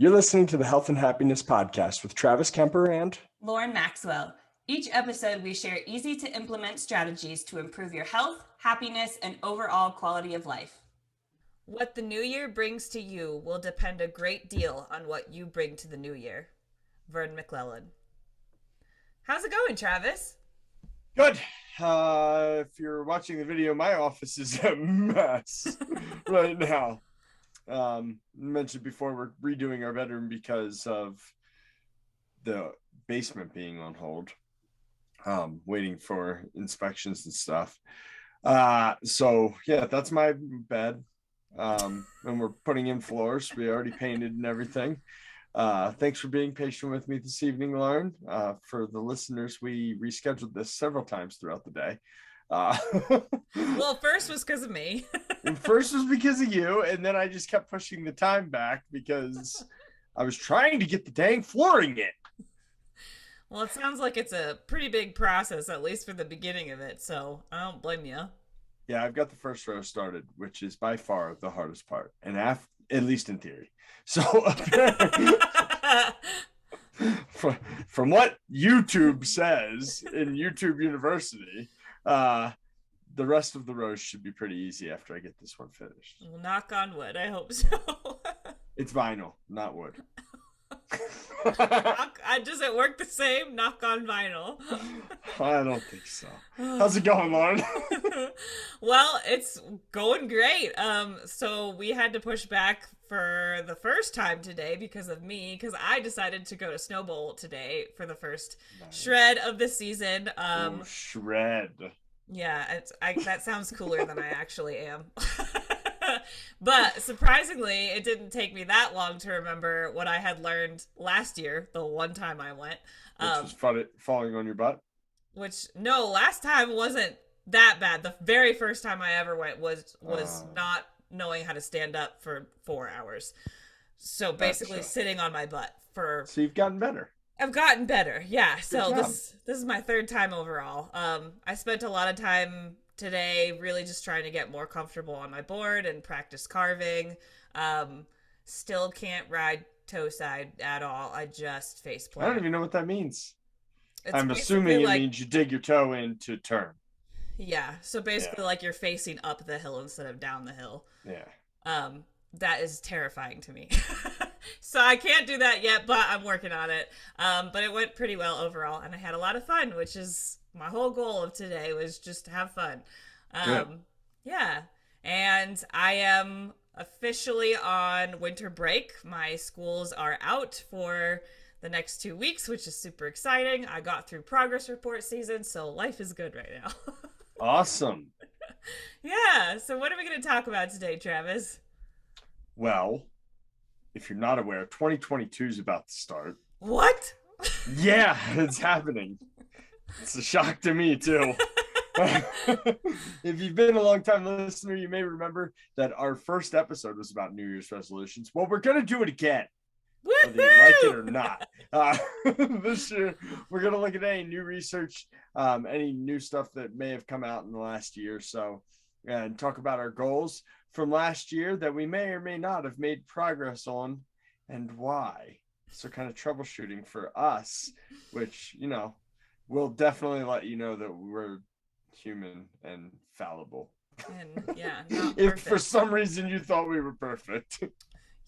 You're listening to the Health and Happiness Podcast with Travis Kemper and Lauren Maxwell. Each episode, we share easy to implement strategies to improve your health, happiness, and overall quality of life. What the new year brings to you will depend a great deal on what you bring to the new year. Vern McClellan. How's it going, Travis? good. If you're watching the video, my office is a mess right now. Mentioned before, we're redoing our bedroom because of the basement being on hold, waiting for inspections and stuff. So yeah, that's my bed. And we're putting in floors. We already painted and everything. Thanks for being patient with me this evening, Lauren. For the listeners, we rescheduled this several times throughout the day. Well, first was because of me. First was because of you, and then I just kept pushing the time back because I was trying to get the dang flooring in. Well, it sounds like it's a pretty big process, at least for the beginning of it, so I don't blame you. Yeah, I've got the first row started, which is by far the hardest part, and at least in theory. So from what YouTube says in YouTube University, the rest of the rows should be pretty easy after I get this one finished. Well, knock on wood. I hope so. It's vinyl, not wood. Does it work the same? Knock on vinyl. I don't think so. How's it going, Lauren? Well, it's going great. So we had to push back for the first time today because of me, because I decided to go to Snow Bowl today for the first shred of the season. Shred. Yeah, that sounds cooler than I actually am. But surprisingly, it didn't take me that long to remember what I had learned last year, the one time I went. Which was falling on your butt? No, last time wasn't that bad. The very first time I ever went was not knowing how to stand up for 4 hours. So basically sitting on my butt for... So you've gotten better. I've gotten better, yeah. So this is my third time overall. I spent a lot of time today really just trying to get more comfortable on my board and practice carving. Still can't ride toe side at all. I just face plant. I don't even know what that means. I'm assuming it means you dig your toe in to turn. Yeah, so basically like you're facing up the hill instead of down the hill. Yeah. That is terrifying to me. So I can't do that yet, but I'm working on it. But it went pretty well overall, and I had a lot of fun, which is my whole goal of today, was just to have fun. Yeah, and I am officially on winter break. My schools are out for the next 2 weeks, which is super exciting. I got through progress report season, so life is good right now. Awesome. Yeah, so what are we going to talk about today, Travis? Well, if you're not aware, 2022 is about to start. What? Yeah, it's happening. It's a shock to me, too. If you've been a long time listener, you may remember that our first episode was about New Year's resolutions. Well, we're going to do it again, whether you like it or not. This year, we're going to look at any new research, any new stuff that may have come out in the last year or so, and talk about our goals from last year that we may or may not have made progress on and why. So kind of troubleshooting for us, which, we'll definitely let you know that we're human and fallible. And yeah, not if perfect. For some reason you thought we were perfect.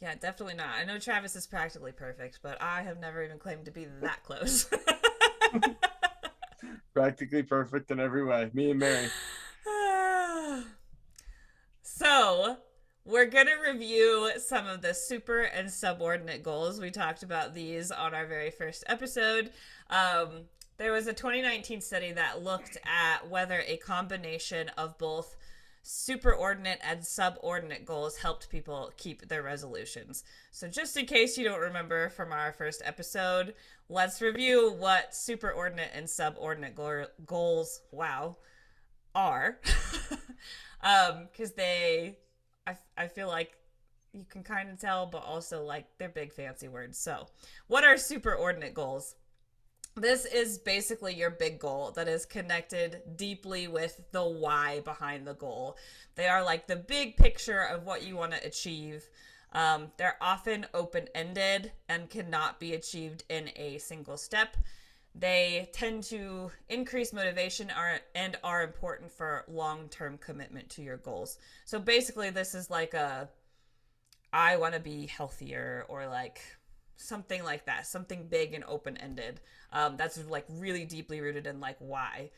Yeah, definitely not. I know Travis is practically perfect, but I have never even claimed to be that close. Practically perfect in every way. Me and Mary. So, we're going to review some of the super and subordinate goals. We talked about these on our very first episode. There was a 2019 study that looked at whether a combination of both superordinate and subordinate goals helped people keep their resolutions. So just in case you don't remember from our first episode, let's review what superordinate and subordinate goals, are. Because I feel like you can kind of tell, but also like they're big fancy words. So what are superordinate goals? This is basically your big goal that is connected deeply with the why behind the goal. They are like the big picture of what you want to achieve. They're often open-ended and cannot be achieved in a single step. They tend to increase motivation and are important for long-term commitment to your goals. So basically, this is like I want to be healthier, or like something like that, something big and open-ended. That's like really deeply rooted in like why.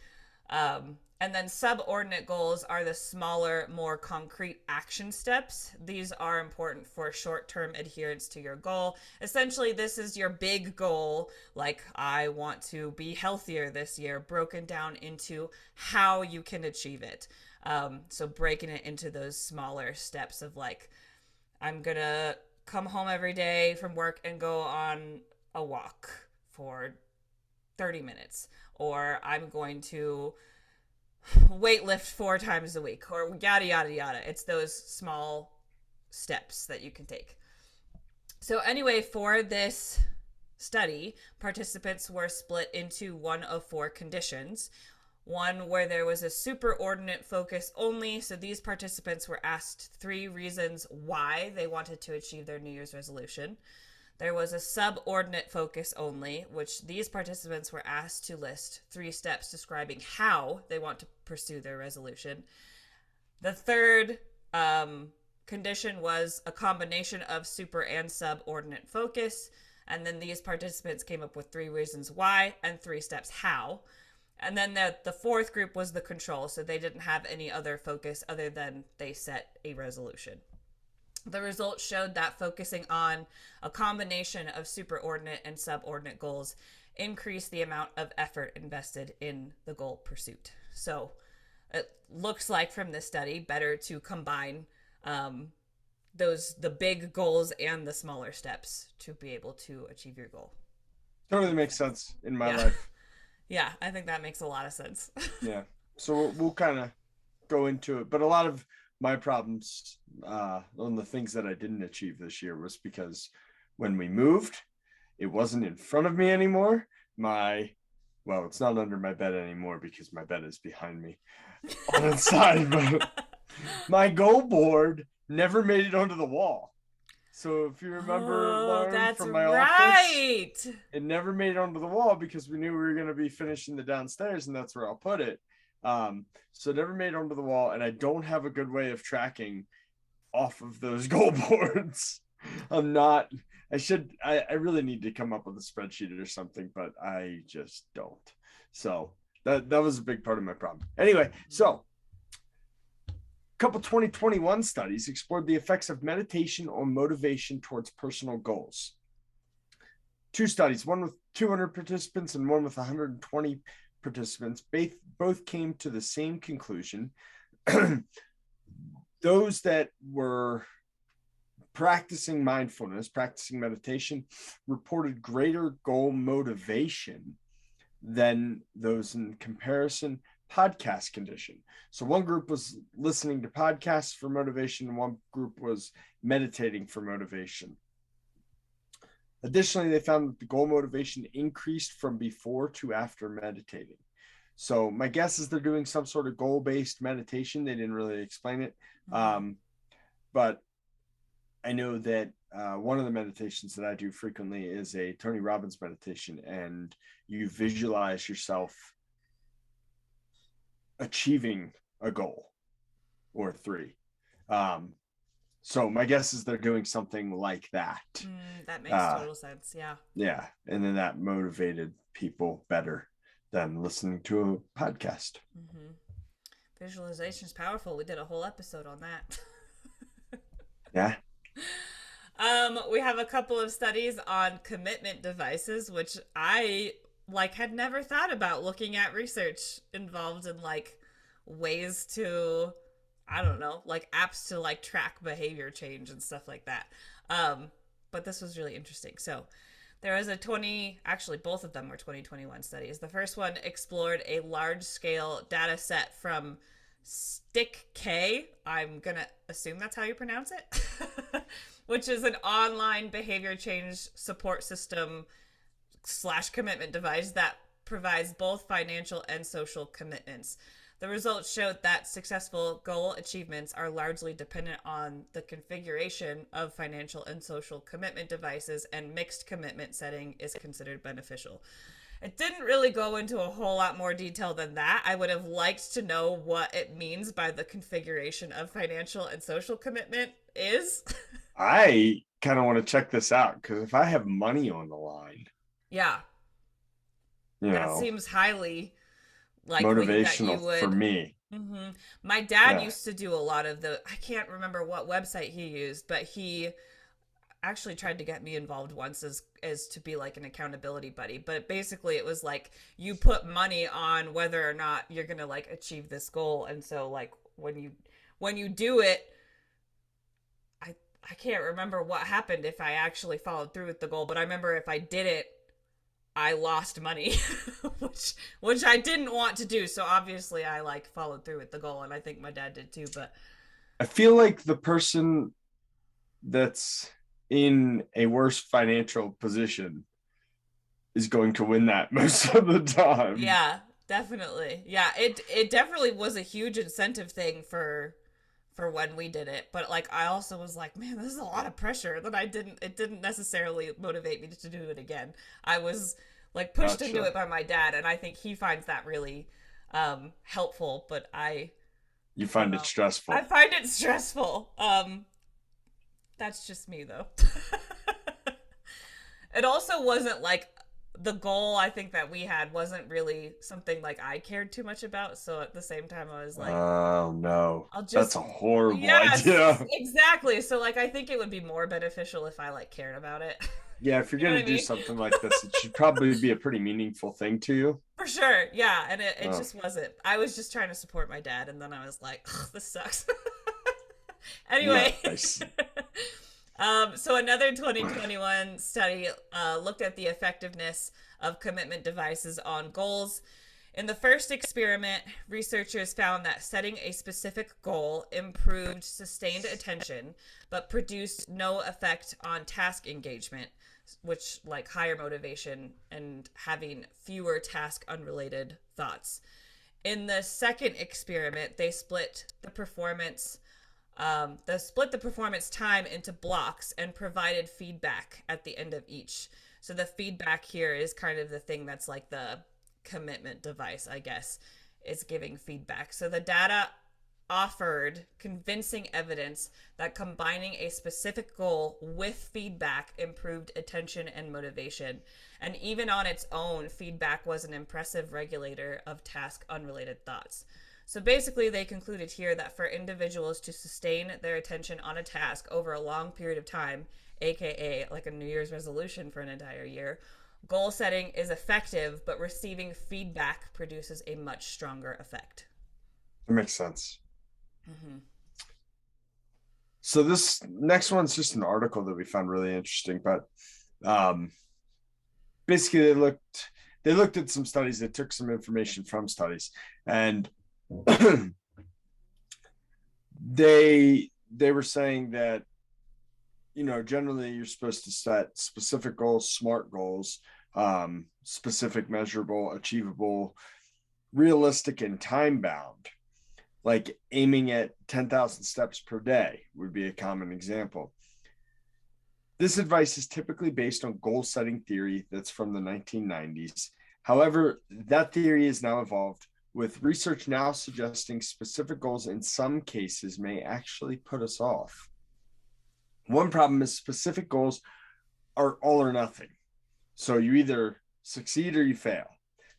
And then subordinate goals are the smaller, more concrete action steps. These are important for short-term adherence to your goal. Essentially, this is your big goal, like I want to be healthier this year, broken down into how you can achieve it. So breaking it into those smaller steps of like, I'm gonna come home every day from work and go on a walk for 30 minutes, or I'm going to weightlift 4 times a week, or yada yada yada. It's those small steps that you can take. So anyway, for this study, participants were split into one of 4 conditions. One where there was a superordinate focus only. So these participants were asked 3 reasons why they wanted to achieve their New Year's resolution. There was a subordinate focus only, which these participants were asked to list 3 steps describing how they want to pursue their resolution. The third condition was a combination of super and subordinate focus. And then these participants came up with 3 reasons why and 3 steps how. And then the fourth group was the control. So they didn't have any other focus other than they set a resolution. The results showed that focusing on a combination of superordinate and subordinate goals increased the amount of effort invested in the goal pursuit. So it looks like from this study, better to combine the big goals and the smaller steps to be able to achieve your goal. Totally makes sense in my life. Yeah, I think that makes a lot of sense. Yeah. So we'll kind of go into it. But a lot of my problems on the things that I didn't achieve this year was because when we moved, it wasn't in front of me anymore. Well, it's not under my bed anymore because my bed is behind me on the side. But my goal board never made it onto the wall. So if you remember, Lauren, from my office, it never made it onto the wall because we knew we were going to be finishing the downstairs, and that's where I'll put it. So it never made it onto the wall, and I don't have a good way of tracking off of those goal boards. I really need to come up with a spreadsheet or something, but I just don't. So that was a big part of my problem. Anyway, so a couple 2021 studies explored the effects of meditation on motivation towards personal goals. 2 studies, one with 200 participants and one with 120 participants, both came to the same conclusion. Those that were practicing mindfulness, practicing meditation, reported greater goal motivation than those in comparison podcast condition. So one group was listening to podcasts for motivation, and one group was meditating for motivation. Additionally, they found that the goal motivation increased from before to after meditating. So my guess is they're doing some sort of goal-based meditation. They didn't really explain it. But I know that one of the meditations that I do frequently is a Tony Robbins meditation, and you visualize yourself achieving a goal or 3. So my guess is they're doing something like that. That makes total sense. Yeah. Yeah. And then that motivated people better than listening to a podcast. Visualization is powerful. We did a whole episode on that. Yeah. We have a couple of studies on commitment devices, which I had never thought about looking at research involved in ways to, I don't know, apps to track behavior change and stuff like that. But this was really interesting. So there was both of them were 2021 studies. The first one explored a large scale data set from StickK. I'm going to assume that's how you pronounce it, which is an online behavior change support system / commitment device that provides both financial and social commitments. The results showed that successful goal achievements are largely dependent on the configuration of financial and social commitment devices, and mixed commitment setting is considered beneficial. It didn't really go into a whole lot more detail than that. I would have liked to know what it means by the configuration of financial and social commitment is. I kind of want to check this out, because if I have money on the line, Yeah, that seems highly likely that you motivational would. for me. Mm-hmm. My dad used to do a lot of I can't remember what website he used, but he actually tried to get me involved once as to be like an accountability buddy. But basically it was like you put money on whether or not you're gonna like achieve this goal. And so like when you do it, I can't remember what happened if I actually followed through with the goal, but I remember if I did it, I lost money, which I didn't want to do. So obviously I like followed through with the goal, and I think my dad did too. But I feel like the person that's in a worse financial position is going to win that most of the time. Yeah, definitely. Yeah, it definitely was a huge incentive thing for when we did it. But like I also was like, man, this is a lot of pressure that it didn't necessarily motivate me to do it again. I was like pushed into it by my dad, and I think he finds that really helpful, but you find it stressful. I find it stressful. That's just me though. It also wasn't like the goal I think that we had wasn't really something like I cared too much about. So at the same time, I was like, oh no, that's a horrible idea. Exactly. So like, I think it would be more beneficial if I like cared about it. Yeah, if you're going to do something like this, it should probably be a pretty meaningful thing to you. For sure. Yeah. And it just wasn't. I was just trying to support my dad. And then I was like, this sucks. Anyway. Nice. So another 2021 study looked at the effectiveness of commitment devices on goals. In the first experiment, researchers found that setting a specific goal improved sustained attention, but produced no effect on task engagement, which like higher motivation and having fewer task unrelated thoughts. In the second experiment, they split the performance time into blocks and provided feedback at the end of each. So the feedback here is kind of the thing that's like the commitment device, I guess, is giving feedback. So the data offered convincing evidence that combining a specific goal with feedback improved attention and motivation. And even on its own, feedback was an impressive regulator of task unrelated thoughts. So basically, they concluded here that for individuals to sustain their attention on a task over a long period of time, aka like a New Year's resolution for an entire year, goal setting is effective, but receiving feedback produces a much stronger effect. That makes sense. Mm-hmm. So this next one's just an article that we found really interesting, but basically they looked at some studies. They took some information from studies, and they were saying that, you know, generally you're supposed to set specific goals, SMART goals, specific, measurable, achievable, realistic, and time bound. Like aiming at 10,000 steps per day would be a common example. This advice is typically based on goal setting theory that's from the 1990s. However, that theory is now evolved, with research now suggesting specific goals in some cases may actually put us off. One problem is specific goals are all or nothing. So you either succeed or you fail.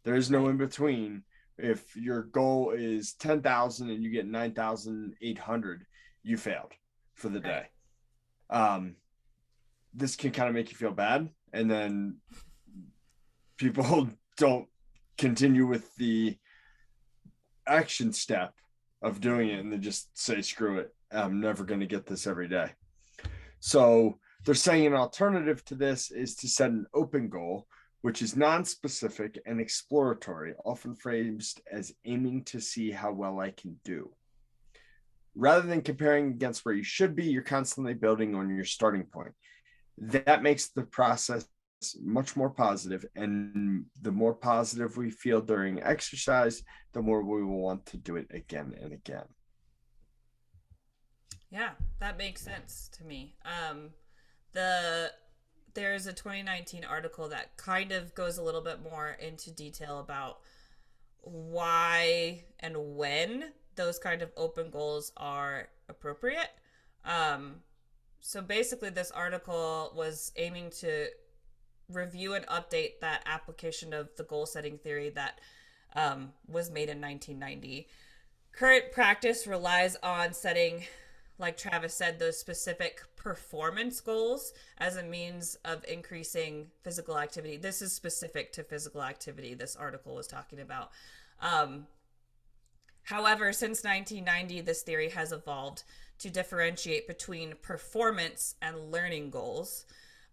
There is no in between. If your goal is 10,000 and you get 9,800, you failed for the day. This can kind of make you feel bad. And then people don't continue with the action step of doing it, and they just say, screw it, I'm never going to get this every day. So they're saying an alternative to this is to set an open goal, which is non-specific and exploratory, often phrased as aiming to see how well I can do. Rather than comparing against where you should be, you're constantly building on your starting point. That makes the process much more positive, and the more positive we feel during exercise, the more we will want to do it again and again. Yeah, that makes sense to me. There's a 2019 article that kind of goes a little bit more into detail about why and when those kind of open goals are appropriate. So basically, this article was aiming to review and update that application of the goal setting theory that was made in 1990. Current practice relies on setting, like Travis said, those specific performance goals as a means of increasing physical activity. This is specific to physical activity, this article was talking about. However, since 1990, this theory has evolved to differentiate between performance and learning goals.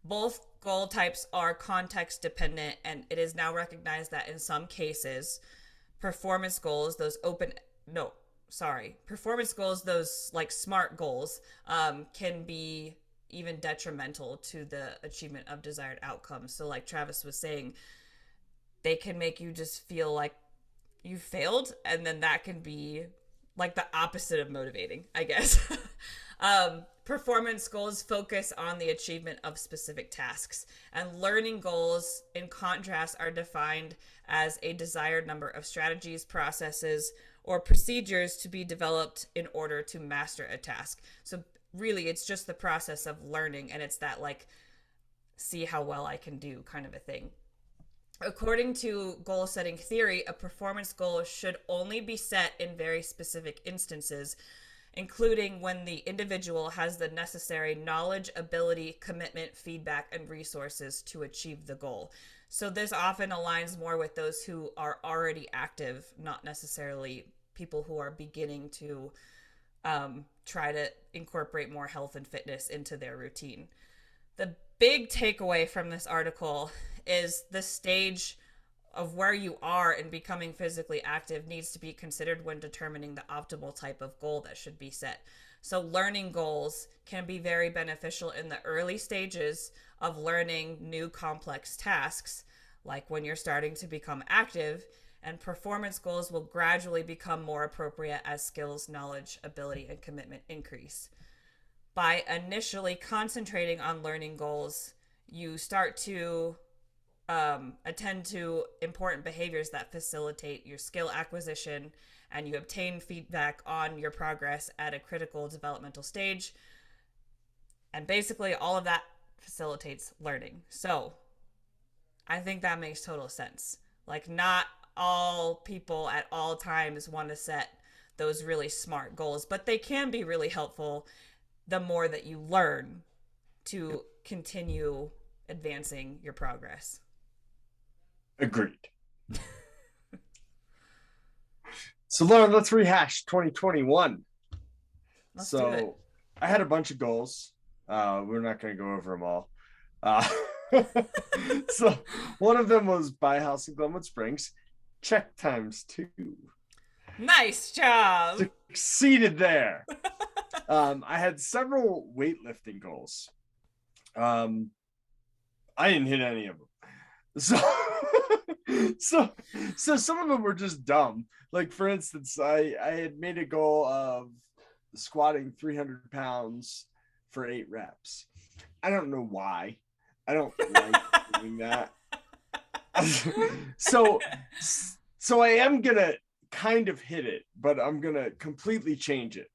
Both goal types are context dependent, and it is now recognized that in some cases, performance goals, those like SMART goals, can be even detrimental to the achievement of desired outcomes. So like Travis was saying, they can make you just feel like you failed, and then that can be like the opposite of motivating, I guess. Performance goals focus on the achievement of specific tasks, and learning goals, in contrast, are defined as a desired number of strategies, processes, or procedures to be developed in order to master a task. So really, it's just the process of learning, and it's that like, see how well I can do kind of a thing. According to goal setting theory, a performance goal should only be set in very specific instances, including when the individual has the necessary knowledge, ability, commitment, feedback, and resources to achieve the goal. So this often aligns more with those who are already active, not necessarily people who are beginning to try to incorporate more health and fitness into their routine. The big takeaway from this article is the stage of where you are in becoming physically active needs to be considered when determining the optimal type of goal that should be set. So learning goals can be very beneficial in the early stages of learning new complex tasks, like when you're starting to become active, and performance goals will gradually become more appropriate as skills, knowledge, ability, and commitment increase. By initially concentrating on learning goals, you start to attend to important behaviors that facilitate your skill acquisition, and you obtain feedback on your progress at a critical developmental stage. And basically all of that facilitates learning. So I think that makes total sense. Like, not all people at all times want to set those really smart goals, but they can be really helpful the more that you learn to continue advancing your progress. Agreed. So Lauren, let's rehash 2021. Let's do it. I had a bunch of goals. We're not going to go over them all. So one of them was buy a house in Glenwood Springs. Check ×2. Nice job. Succeeded there. I had several weightlifting goals. I didn't hit any of them. So some of them were just dumb. Like, for instance, I had made a goal of squatting 300 pounds for 8 reps. I don't know why. I don't like doing that. So I am gonna kind of hit it, but I'm gonna completely change it,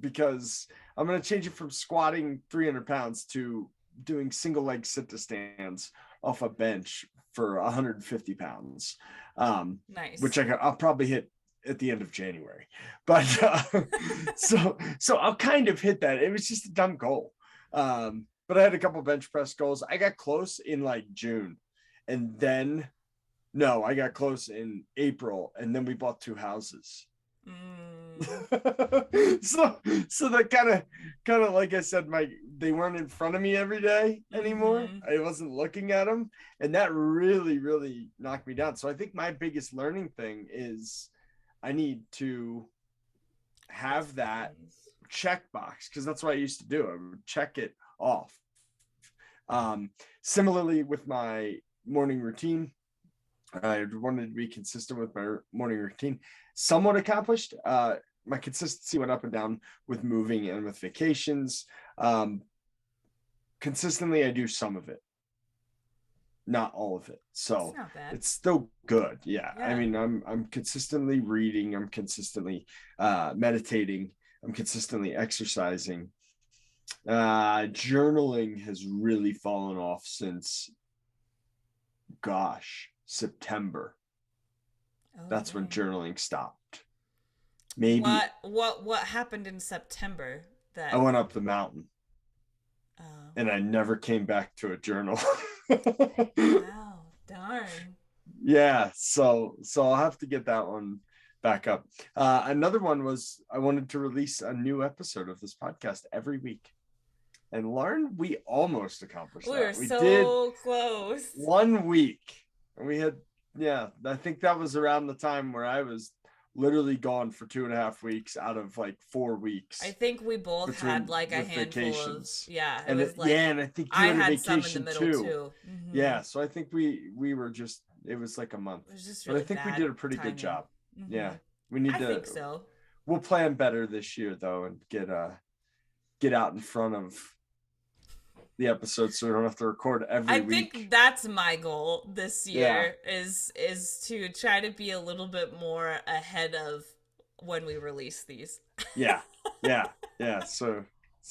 because I'm gonna change it from squatting 300 pounds to doing single leg sit to stands off a bench for 150 pounds. Nice. Which I'll probably hit at the end of January. But so I'll kind of hit that. It was just a dumb goal. But I had a couple bench press goals. I got close in like June, and then I got close in April, and then we bought 2 houses. So that kind of like I said, they weren't in front of me every day anymore. Mm-hmm. I wasn't looking at them, and that really knocked me down. So I think my biggest learning thing is I need to have that checkbox, because that's what I used to do. I would check it off. Similarly with my morning routine, I wanted to be consistent with my morning routine. Somewhat accomplished. My consistency went up and down with moving and with vacations. Consistently, I do some of it, not all of it. So it's still good. Yeah. I mean, I'm consistently reading. I'm consistently meditating. I'm consistently exercising. Journaling has really fallen off since, September. That's when journaling stopped. Maybe. What happened in September? That I went up the mountain. Oh. And I never came back to a journal. Wow, darn. Yeah, so I'll have to get that one back up. Another one was I wanted to release a new episode of this podcast every week. And Lauren, we almost accomplished that. We so close. 1 week. And we had, I think that was around the time where I was literally gone for 2.5 weeks out of like 4 weeks. I think we both had like a handful vacations. And I think you had a vacation some in the middle too. Mm-hmm. Yeah, so I think we were just, it was like a month. It was just really but I think we did a pretty good job. Mm-hmm. Yeah, we need I think so. We'll plan better this year though, and get out in front of the episode so we don't have to record every week. I think that's my goal this year is to try to be a little bit more ahead of when we release these. Yeah. So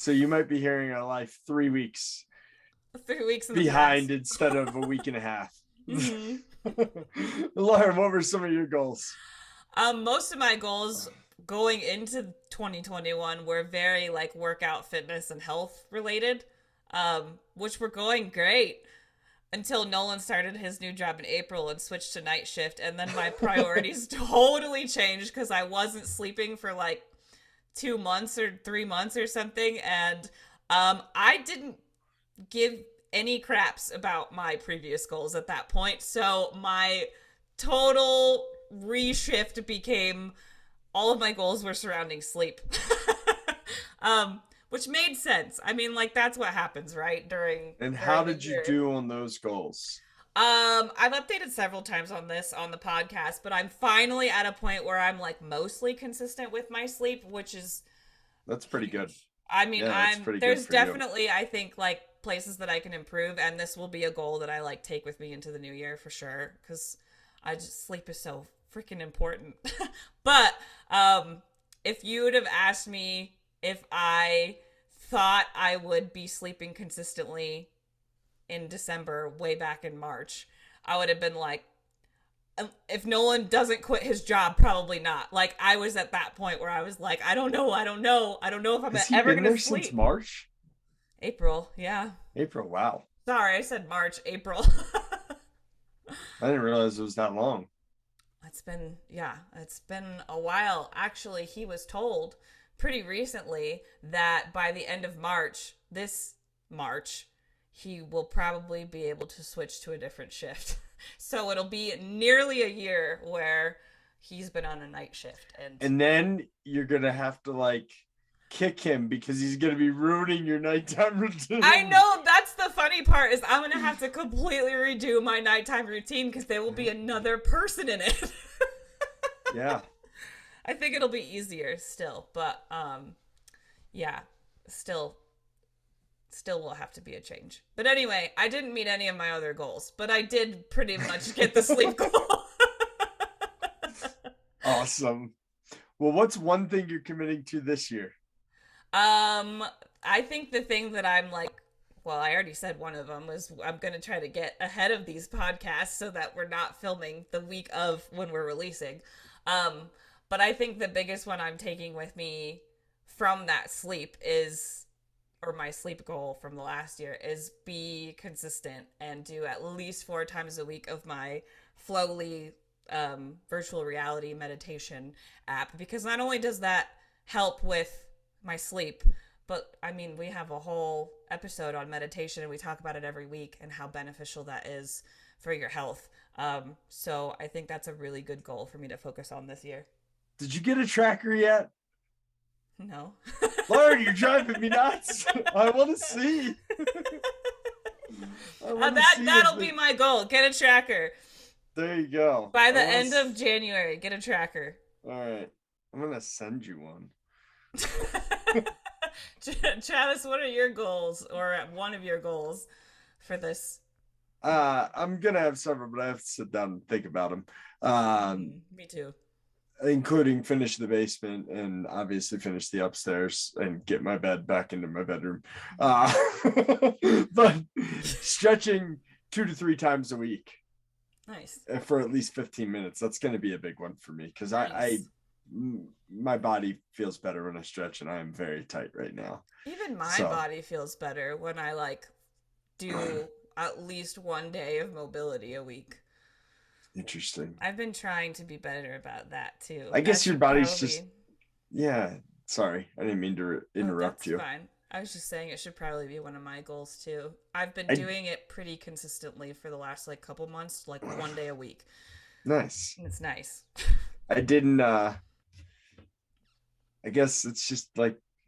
you might be hearing our life 3 weeks. 3 weeks behind instead of a week and a half. Mm-hmm. Lauren, what were some of your goals? Most of my goals going into 2021 were very like workout, fitness, and health related. Which were going great until Nolan started his new job in April and switched to night shift. And then my priorities totally changed because I wasn't sleeping for like 2 months or 3 months or something. And I didn't give any craps about my previous goals at that point. So my total reshift became all of my goals were surrounding sleep. Which made sense. I mean, like, that's what happens, right? And how did you do on those goals? I've updated several times on this on the podcast, but I'm finally at a point where I'm, like, mostly consistent with my sleep, which is... That's pretty good. I mean, there's definitely, I think, like, places that I can improve, and this will be a goal that I, like, take with me into the new year for sure, because sleep is so freaking important. But, if you would have asked me if I thought I would be sleeping consistently in December, way back in March, I would have been like, if Nolan doesn't quit his job, probably not. Like, I was at that point where I was like, I don't know if I'm ever going to sleep. Since March? April, yeah. April, wow. Sorry, I said March, April. I didn't realize it was that long. It's been a while. Actually, he was told pretty recently that by the end of this March, he will probably be able to switch to a different shift. So it'll be nearly a year where he's been on a night shift. And then you're going to have to like kick him because he's going to be ruining your nighttime routine. I know, that's the funny part is I'm going to have to completely redo my nighttime routine because there will be another person in it. Yeah. I think it'll be easier still, but still will have to be a change. But anyway, I didn't meet any of my other goals, but I did pretty much get the sleep goal. Awesome. Well, what's one thing you're committing to this year? I think the thing that I'm like, well, I already said one of them was I'm going to try to get ahead of these podcasts so that we're not filming the week of when we're releasing. But I think the biggest one I'm taking with me from that sleep or my sleep goal from the last year is be consistent and do at least 4 times a week of my Flowly virtual reality meditation app. Because not only does that help with my sleep, but I mean, we have a whole episode on meditation and we talk about it every week and how beneficial that is for your health. So I think that's a really good goal for me to focus on this year. Did you get a tracker yet? No. Lauren, you're driving me nuts. I want to see. That'll be my goal. Get a tracker. There you go. By the end of January, get a tracker. All right. I'm going to send you one. Travis, what are your goals, or one of your goals for this? I'm going to have several, but I have to sit down and think about them. Me too. Including finish the basement and obviously finish the upstairs and get my bed back into my bedroom. But stretching 2 to 3 times a week. Nice. For at least 15 minutes. That's going to be a big one for me because nice. My body feels better when I stretch, and I am very tight right now. Even my body feels better when I do at least 1 day of mobility a week. Interesting. I've been trying to be better about that too. I guess your body's just, yeah. Sorry, I didn't mean to interrupt you. Fine. I was just saying it should probably be one of my goals too. I've been doing it pretty consistently for the last couple months, 1 day a week. Nice. And it's nice. I didn't. I guess it's just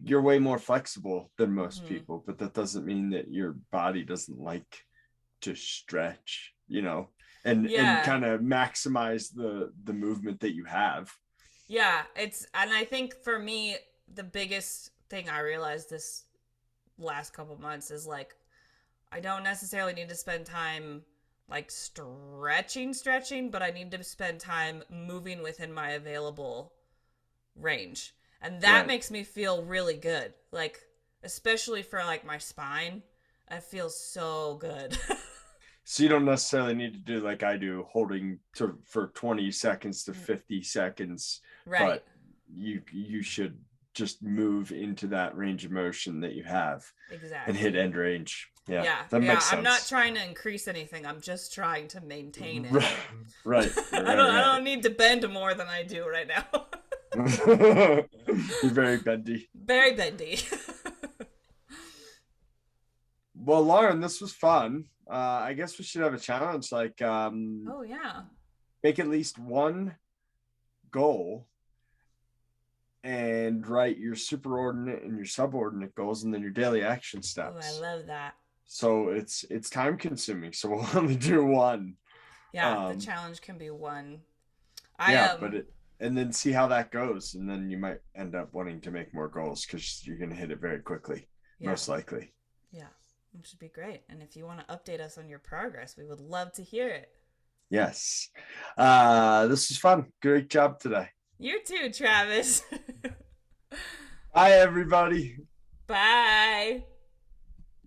you're way more flexible than most people, but that doesn't mean that your body doesn't like to stretch, and kind of maximize the movement that you have. Yeah, and I think for me, the biggest thing I realized this last couple months is I don't necessarily need to spend time stretching, but I need to spend time moving within my available range. And that makes me feel really good. Especially for my spine, it feels so good. So you don't necessarily need to do like I do, holding for 20 seconds to 50 seconds. Right. But you should just move into that range of motion that you have. Exactly. And hit end range. Yeah. That makes sense. I'm not trying to increase anything. I'm just trying to maintain it. Right. I don't need to bend more than I do right now. You're very bendy. Very bendy. Well, Lauren, this was fun. I guess we should have a challenge oh yeah. Make at least one goal and write your superordinate and your subordinate goals and then your daily action steps. Oh, I love that. So it's time consuming. So we'll only do one. Yeah, the challenge can be one. And then see how that goes. And then you might end up wanting to make more goals because you're going to hit it very quickly, most likely. Yeah, which would be great. And if you want to update us on your progress, we would love to hear it. Yes. This was fun. Great job today. You too, Travis. Bye, everybody. Bye.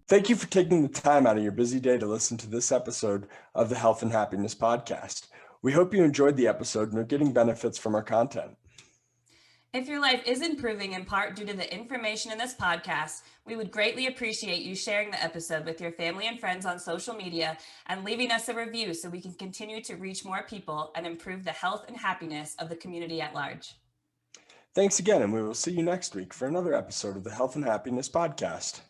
Thank you for taking the time out of your busy day to listen to this episode of the Health and Happiness Podcast. We hope you enjoyed the episode and are getting benefits from our content. If your life is improving in part due to the information in this podcast, we would greatly appreciate you sharing the episode with your family and friends on social media and leaving us a review so we can continue to reach more people and improve the health and happiness of the community at large. Thanks again, and we will see you next week for another episode of the Health and Happiness Podcast.